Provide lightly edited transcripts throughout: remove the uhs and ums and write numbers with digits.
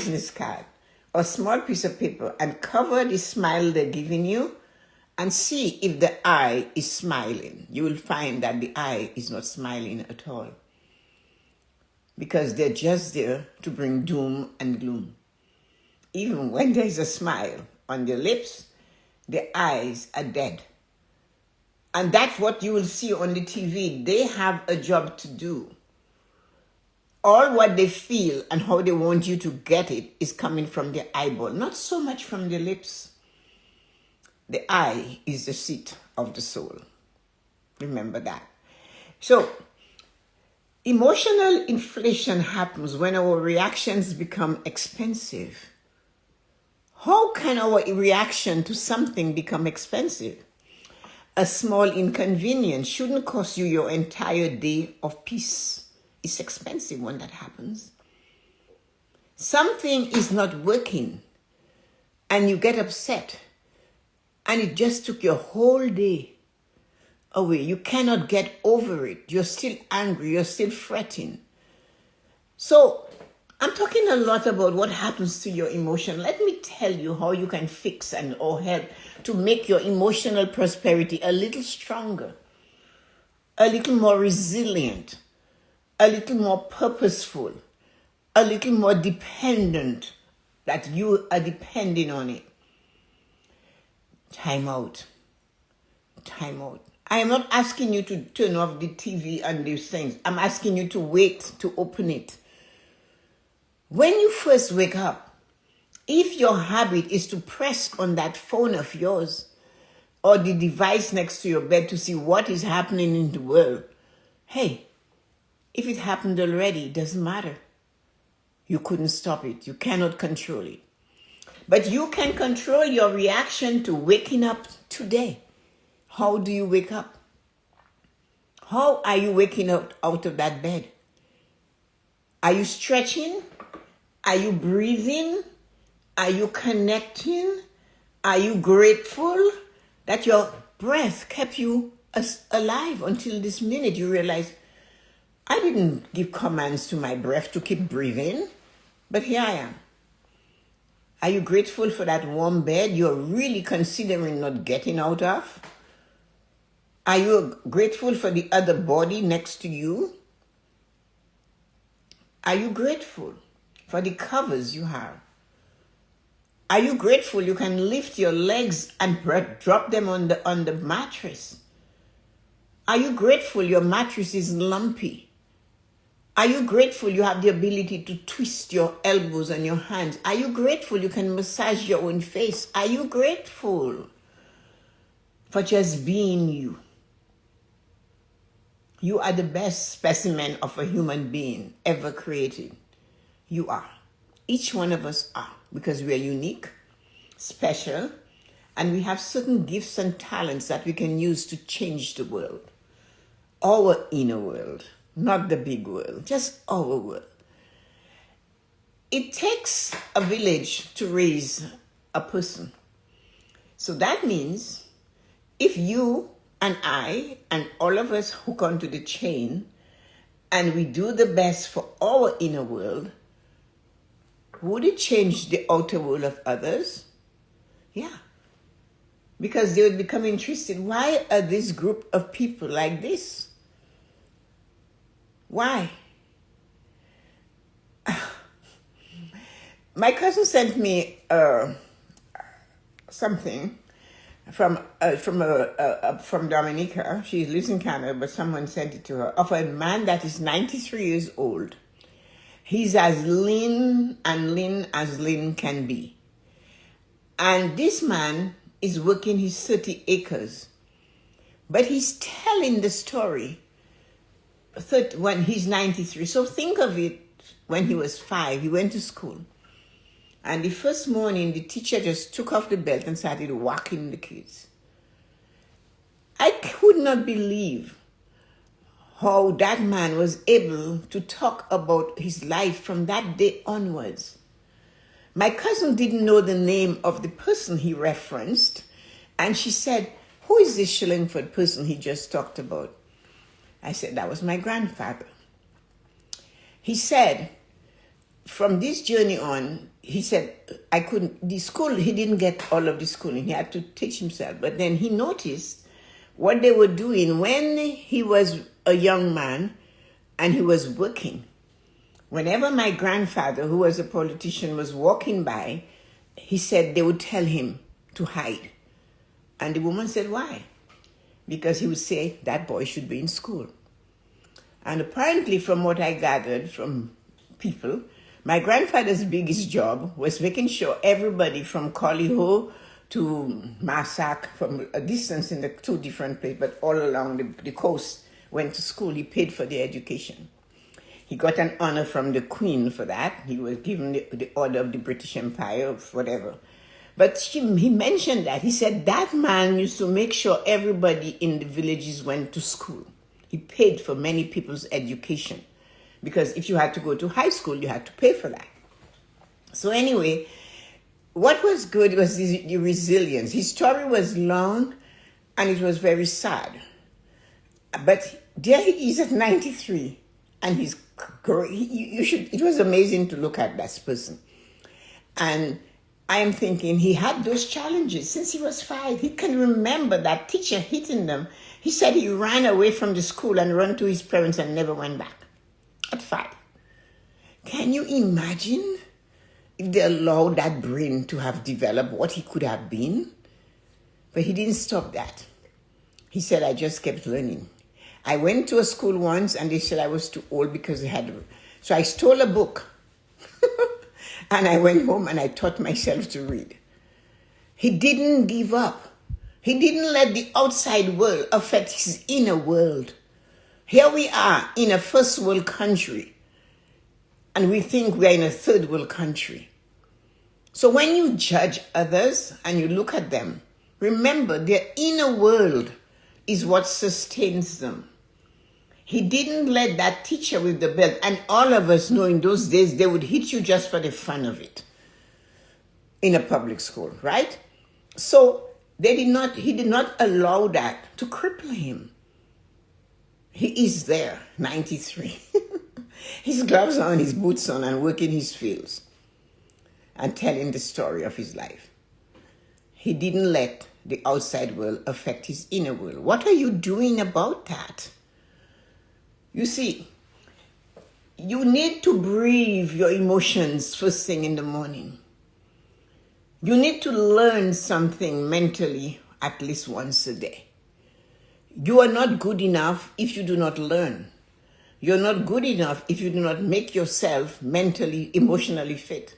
business card or small piece of paper and cover the smile they're giving you and see if the eye is smiling. You will find that the eye is not smiling at all, because they're just there to bring doom and gloom. Even when there's a smile on their lips, the eyes are dead. And that's what you will see on the TV. They have a job to do. All what they feel and how they want you to get it is coming from their eyeball, not so much from their lips. The eye is the seat of the soul. Remember that. So, emotional inflation happens when our reactions become expensive. How can our reaction to something become expensive? A small inconvenience shouldn't cost you your entire day of peace. It's expensive when that happens. Something is not working and you get upset and it just took your whole day away. You cannot get over it. You're still angry. You're still fretting. So I'm talking a lot about what happens to your emotion. Let me tell you how you can fix or help to make your emotional prosperity a little stronger, a little more resilient, a little more purposeful, a little more dependent, that you are depending on it. Time out. Time out. I am not asking you to turn off the TV and these things. I'm asking you to wait to open it. When you first wake up, if your habit is to press on that phone of yours or the device next to your bed to see what is happening in the world, hey, if it happened already, it doesn't matter. You couldn't stop it. You cannot control it. But you can control your reaction to waking up today. How do you wake up? How are you waking up out of that bed? Are you stretching? Are you breathing? Are you connecting? Are you grateful that your breath kept you alive until this minute? You realize, I didn't give commands to my breath to keep breathing, but here I am. Are you grateful for that warm bed you're really considering not getting out of? Are you grateful for the other body next to you? Are you grateful for the covers you have? Are you grateful you can lift your legs and drop them on the mattress? Are you grateful your mattress is lumpy? Are you grateful you have the ability to twist your elbows and your hands? Are you grateful you can massage your own face? Are you grateful for just being you? You are the best specimen of a human being ever created. You are. Each one of us are, because we are unique, special, and we have certain gifts and talents that we can use to change the world. Our inner world, not the big world, just our world. It takes a village to raise a person. So that means if you and I and all of us hook onto the chain and we do the best for our inner world, would it change the outer world of others? Yeah. Because they would become interested. Why are this group of people like this? Why? My cousin sent me something from Dominica. She lives in Canada, but someone sent it to her, of a man that is 93 years old. He's as lean as lean can be. And this man is working his 30 acres. But he's telling the story when he's 93. So think of it, when he was 5, he went to school. And the first morning, the teacher just took off the belt and started whacking the kids. I could not believe how that man was able to talk about his life from that day onwards. My cousin didn't know the name of the person he referenced, and she said, "Who is this Shillingford person he just talked about?" I said, "That was my grandfather." He said, from this journey on, he said, he didn't get all of the schooling. He had to teach himself. But then he noticed what they were doing when he was a young man and he was working. Whenever my grandfather, who was a politician, was walking by, he said they would tell him to hide. And the woman said, why? Because he would say, that boy should be in school. And apparently, from what I gathered from people, my grandfather's biggest job was making sure everybody from Collyho to Massac, from a distance in the two different places, but all along the coast, went to school. He paid for their education. He got an honor from the Queen for that. He was given the Order of the British Empire, or whatever. But he mentioned that. He said that man used to make sure everybody in the villages went to school. He paid for many people's education. Because if you had to go to high school, you had to pay for that. So anyway, what was good was the resilience. His story was long and it was very sad. But there he is at 93 and he's great. It was amazing to look at that person. And I am thinking he had those challenges since he was 5. He can remember that teacher hitting them. He said he ran away from the school and ran to his parents and never went back at 5. Can you imagine if they allowed that brain to have developed what he could have been? But he didn't stop that. He said, I just kept learning. I went to a school once and they said I was too old because they had... So I stole a book. And I went home and I taught myself to read. He didn't give up. He didn't let the outside world affect his inner world. Here we are in a first world country. And we think we are in a third world country. So when you judge others and you look at them, remember their inner world is what sustains them. He didn't let that teacher with the belt, and all of us know in those days they would hit you just for the fun of it in a public school, right? So he did not allow that to cripple him. He is there, 93. His gloves on, his boots on, and working his fields and telling the story of his life. He didn't let the outside world affect his inner world. What are you doing about that? You see, you need to breathe your emotions first thing in the morning. You need to learn something mentally at least once a day. You are not good enough if you do not learn. You're not good enough if you do not make yourself mentally, emotionally fit.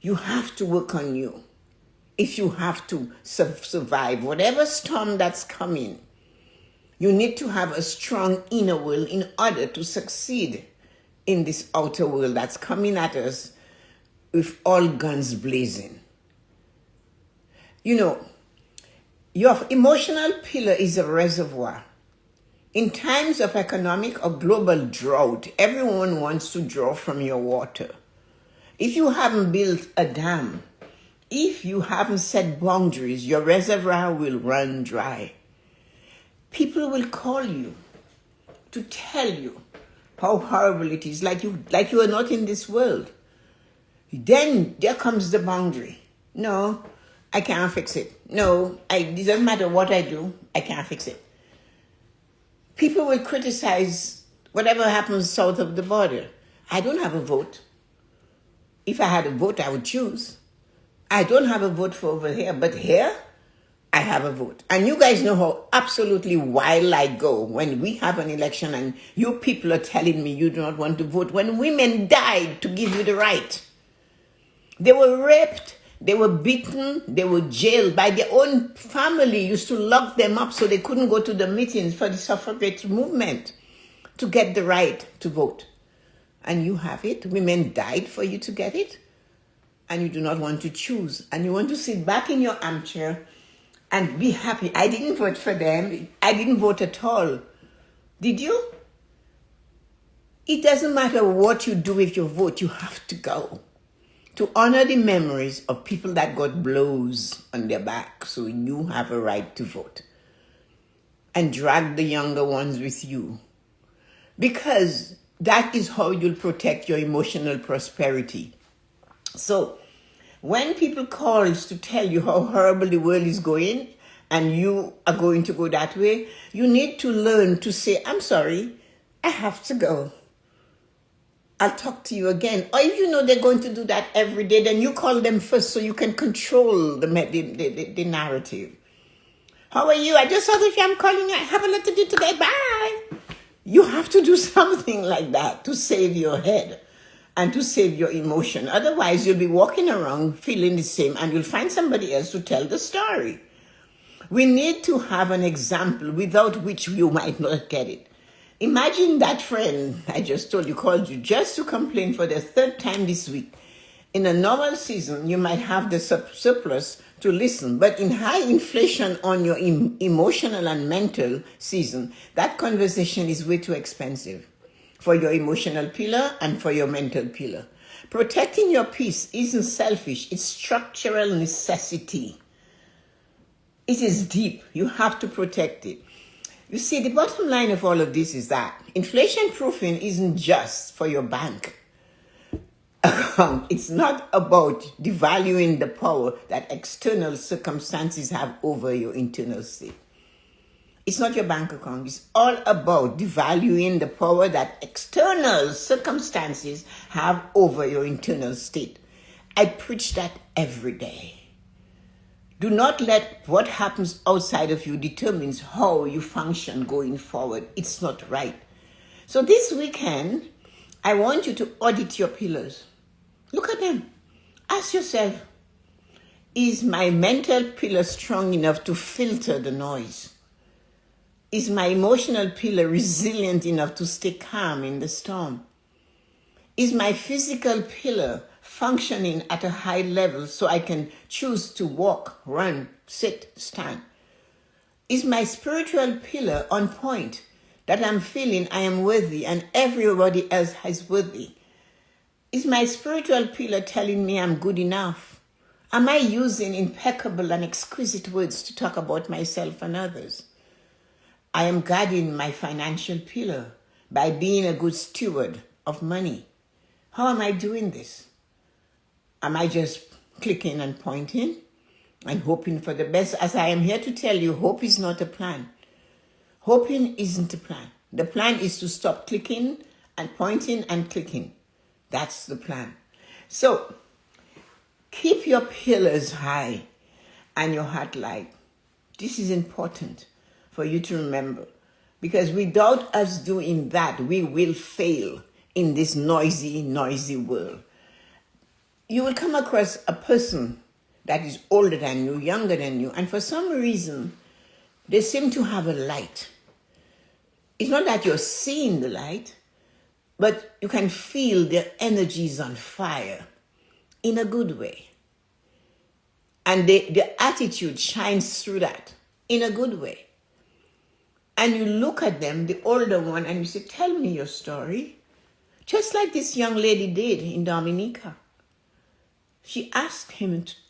You have to work on you if you have to survive whatever storm that's coming. You need to have a strong inner will in order to succeed in this outer world that's coming at us with all guns blazing. You know, your emotional pillar is a reservoir. In times of economic or global drought, everyone wants to draw from your water. If you haven't built a dam, if you haven't set boundaries, your reservoir will run dry. People will call you to tell you how horrible it is, like you are not in this world. Then there comes the boundary. No, I can't fix it. No, it doesn't matter what I do, I can't fix it. People will criticize whatever happens south of the border. I don't have a vote. If I had a vote, I would choose. I don't have a vote for over here, but here, I have a vote. And you guys know how absolutely wild I go when we have an election and you people are telling me you do not want to vote when women died to give you the right. They were raped, they were beaten, they were jailed by their own family, used to lock them up so they couldn't go to the meetings for the suffragette movement to get the right to vote. And you have it. Women died for you to get it. And you do not want to choose. And you want to sit back in your armchair and be happy. I didn't vote for them. I didn't vote at all. Did you? It doesn't matter what you do with your vote. You have to go to honor the memories of people that got blows on their back. So you have a right to vote. And drag the younger ones with you. Because that is how you'll protect your emotional prosperity. So when people call to tell you how horrible the world is going and you are going to go that way, you need to learn to say, I'm sorry, I have to go. I'll talk to you again. Or if you know they're going to do that every day, then you call them first so you can control the narrative. How are you? I just saw that I'm calling you. I have a lot to do today. Bye. You have to do something like that to save your head and to save your emotion. Otherwise, you'll be walking around feeling the same and you'll find somebody else to tell the story. We need to have an example without which you might not get it. Imagine that friend I just told you called you just to complain for the third time this week. In a normal season, you might have the surplus to listen, but in high inflation on your emotional and mental season, that conversation is way too expensive for your emotional pillar and for your mental pillar. Protecting your peace isn't selfish, it's structural necessity. It is deep. You have to protect it. You see, the bottom line of all of this is that inflation proofing isn't just for your bank account. It's not about devaluing the power that external circumstances have over your internal state. It's not your bank account. It's all about devaluing the power that external circumstances have over your internal state. I preach that every day. Do not let what happens outside of you determines how you function going forward. It's not right. So this weekend, I want you to audit your pillars. Look at them. Ask yourself, is my mental pillar strong enough to filter the noise? Is my emotional pillar resilient enough to stay calm in the storm? Is my physical pillar functioning at a high level so I can choose to walk, run, sit, stand? Is my spiritual pillar on point that I'm feeling I am worthy and everybody else is worthy? Is my spiritual pillar telling me I'm good enough? Am I using impeccable and exquisite words to talk about myself and others? I am guarding my financial pillar by being a good steward of money. How am I doing this? Am I just clicking and pointing and hoping for the best? As I am here to tell you, hope is not a plan. Hoping isn't a plan. The plan is to stop clicking and pointing and clicking. That's the plan. So, keep your pillars high and your heart light. This is important for you to remember, because without us doing that, we will fail in this noisy world. You will come across a person that is older than you, younger than you, and for some reason, they seem to have a light. It's not that you're seeing the light, but you can feel their energy is on fire in a good way. And their attitude shines through that in a good way. And you look at them, the older one, and you say, tell me your story. Just like this young lady did in Dominica. She asked him